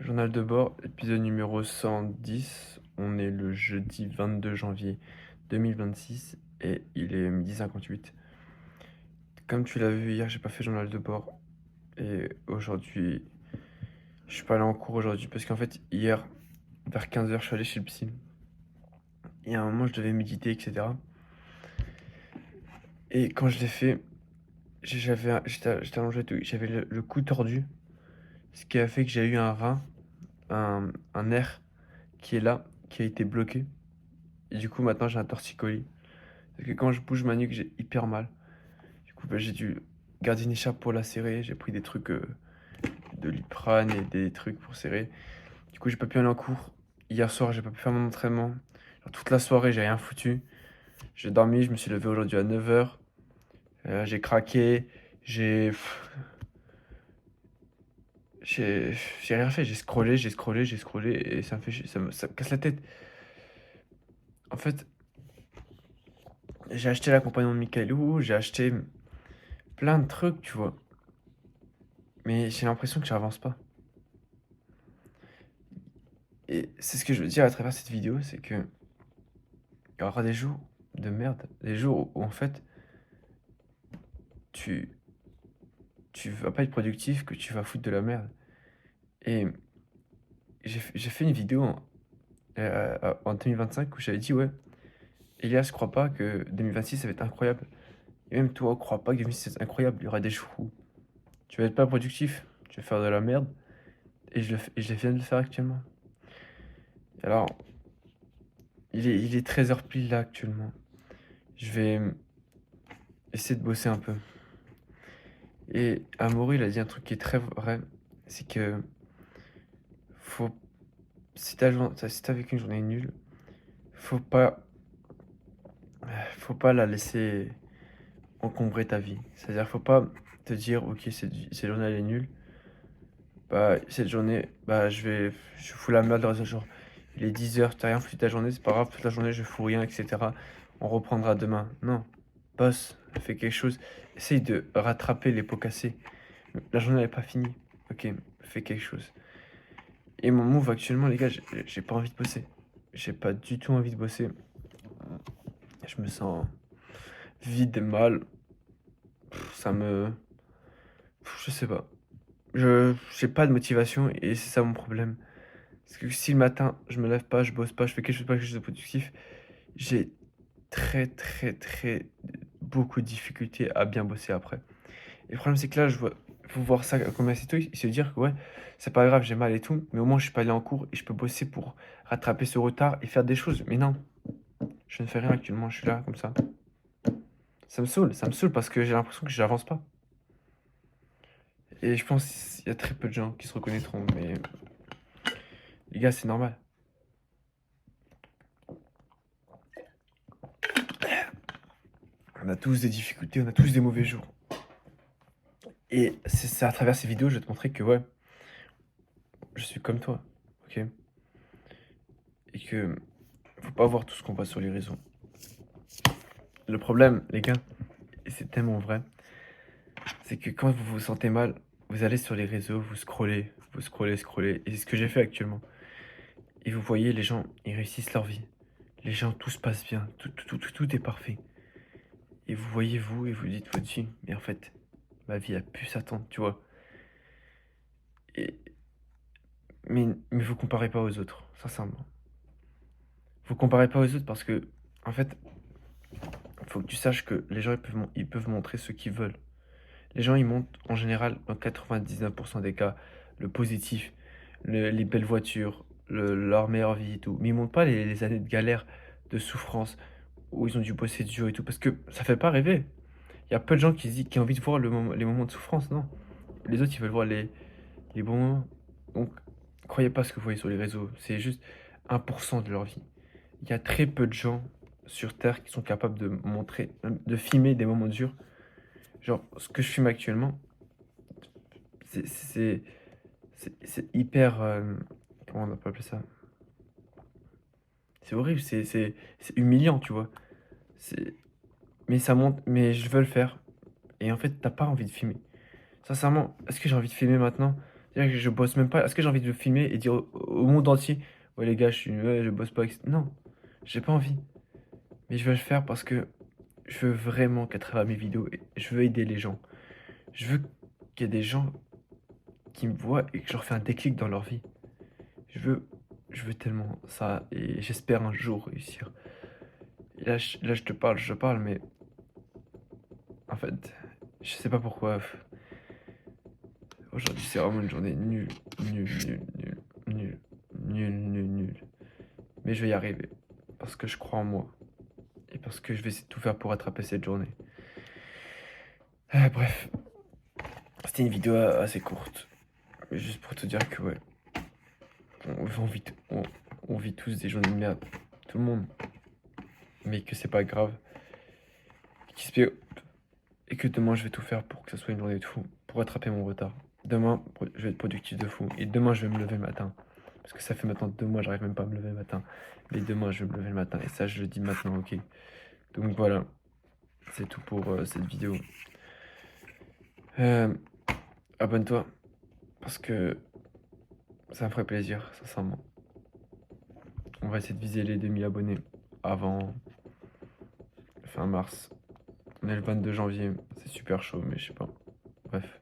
Journal de bord, épisode numéro 110. On est le jeudi 22 janvier 2026 et il est 12h58. Comme tu l'as vu hier, j'ai pas fait journal de bord. Et aujourd'hui, je suis pas allé en cours aujourd'hui parce qu'en fait, hier, vers 15h, je suis allé chez le psy. Et à un moment, je devais méditer, etc. Et quand je l'ai fait, j'étais allongé, j'avais le cou tordu. Ce qui a fait que j'ai eu un rein, un nerf qui est là, qui a été bloqué. Et du coup, maintenant, j'ai un torticolis. Parce que quand je bouge ma nuque, j'ai hyper mal. Du coup, j'ai dû garder une écharpe pour la serrer. J'ai pris des trucs de Liprane et des trucs pour serrer. Du coup, j'ai pas pu aller en cours. Hier soir, j'ai pas pu faire mon entraînement. Genre, toute la soirée, j'ai rien foutu. J'ai dormi, je me suis levé aujourd'hui à 9h. J'ai craqué. J'ai. J'ai j'ai rien fait. J'ai scrollé. Et ça me fait ça me casse la tête. En fait, j'ai acheté l'accompagnement de Michaelou. J'ai acheté plein de trucs, tu vois. Mais j'ai l'impression que j'avance pas. Et c'est ce que je veux dire à travers cette vidéo, c'est que il y aura des jours de merde, des jours où en fait tu tu vas pas être productif, que tu vas foutre de la merde. Et j'ai fait une vidéo en 2025 où j'avais dit ouais, Elias, je crois pas que 2026 ça va être incroyable. Et même toi, crois pas que 2026 c'est incroyable. Il y aura des jours où tu vas être pas productif, tu vas faire de la merde. Et je viens de le faire actuellement. Alors, il est 13h pile là actuellement. Je vais essayer de bosser un peu. Et Amaury, il a dit un truc qui est très vrai, c'est que faut, si t'as vécu une journée nulle, faut pas, faut pas la laisser encombrer ta vie. C'est-à-dire, faut pas te dire, ok, cette journée elle est nulle, bah cette journée, bah je fous la merde le reste du jour. Il est 10h, t'as rien foutu de ta journée, c'est pas grave, toute la journée je fous rien, etc. On reprendra demain. Non, bosse, fais quelque chose, essaye de rattraper les pots cassés. La journée n'est pas finie, ok, fais quelque chose. Et mon move actuellement, les gars, j'ai pas envie de bosser. J'ai pas du tout envie de bosser. Je me sens vide, mal. Ça me. Je sais pas. J'ai pas de motivation et c'est ça mon problème. Parce que si le matin, je me lève pas, je bosse pas, je fais quelque chose de productif, j'ai très beaucoup de difficultés à bien bosser après. Et le problème, c'est que là, faut voir ça comme un tôt et se dire que ouais, c'est pas grave, j'ai mal et tout, mais au moins je suis pas allé en cours et je peux bosser pour rattraper ce retard et faire des choses. Mais non, je ne fais rien actuellement, je suis là comme ça. Ça me saoule parce que j'ai l'impression que j'avance pas. Et je pense qu'il y a très peu de gens qui se reconnaîtront, mais les gars, c'est normal. On a tous des difficultés, on a tous des mauvais jours. Et c'est à travers ces vidéos, je vais te montrer que ouais, je suis comme toi, ok? Et que faut pas voir tout ce qu'on voit sur les réseaux. Le problème, les gars, et c'est tellement vrai, c'est que quand vous vous sentez mal, vous allez sur les réseaux, scrollez, et c'est ce que j'ai fait actuellement. Et vous voyez, les gens, ils réussissent leur vie. Les gens, tout se passe bien, tout est parfait. Et vous voyez vous, et vous dites votre vie, mais en fait, ma vie a pu s'attendre, tu vois. Et, mais vous comparez pas aux autres, sincèrement. Vous comparez pas aux autres parce que, en fait, faut que tu saches que les gens, ils peuvent montrer ce qu'ils veulent. Les gens, ils montrent en général, dans 99% des cas, le positif, les belles voitures, leur meilleure vie et tout. Mais ils montrent pas les années de galère, de souffrance, où ils ont dû bosser dur et tout, parce que ça fait pas rêver. Il y a peu de gens qui ont envie de voir les moments de souffrance, non. Les autres, ils veulent voir les bons moments. Donc, croyez pas ce que vous voyez sur les réseaux, c'est juste 1% de leur vie. Il y a très peu de gens sur Terre qui sont capables de montrer, de filmer des moments durs. Genre, ce que je filme actuellement, c'est c'est c'est hyper, comment on peut appeler ça? C'est horrible, c'est humiliant, tu vois? C'est mais ça montre mais je veux le faire et en fait, t'as pas envie de filmer. Sincèrement, est-ce que j'ai envie de filmer maintenant? C'est-à-dire que je bosse même pas. Est-ce que j'ai envie de le filmer et dire au monde entier, ouais les gars, ouais, je bosse pas, non, j'ai pas envie. Mais je veux le faire parce que je veux vraiment qu'à travers mes vidéos, je veux aider les gens. Je veux qu'il y ait des gens qui me voient et que je leur fais un déclic dans leur vie. Je veux, je veux tellement ça et j'espère un jour réussir. Et là, je parle, mais en fait, je sais pas pourquoi. Aujourd'hui, c'est vraiment une journée nulle, nulle, nulle, nulle, nulle, nulle, nulle, nulle. Mais je vais y arriver parce que je crois en moi et parce que je vais essayer de tout faire pour rattraper cette journée. Bref, c'était une vidéo assez courte, mais juste pour te dire que ouais, on vit tous des journées de merde, tout le monde, mais que c'est pas grave, et que demain je vais tout faire pour que ce soit une journée de fou, pour rattraper mon retard. Demain, je vais être productif de fou, et demain je vais me lever le matin, parce que ça fait maintenant 2 mois, j'arrive même pas à me lever le matin, mais demain je vais me lever le matin, et ça je le dis maintenant, ok. Donc voilà, c'est tout pour cette vidéo. Abonne-toi, parce que ça me ferait plaisir, sincèrement. On va essayer de viser les 2000 abonnés avant fin mars. On est le 22 janvier, c'est super chaud, mais je sais pas. Bref.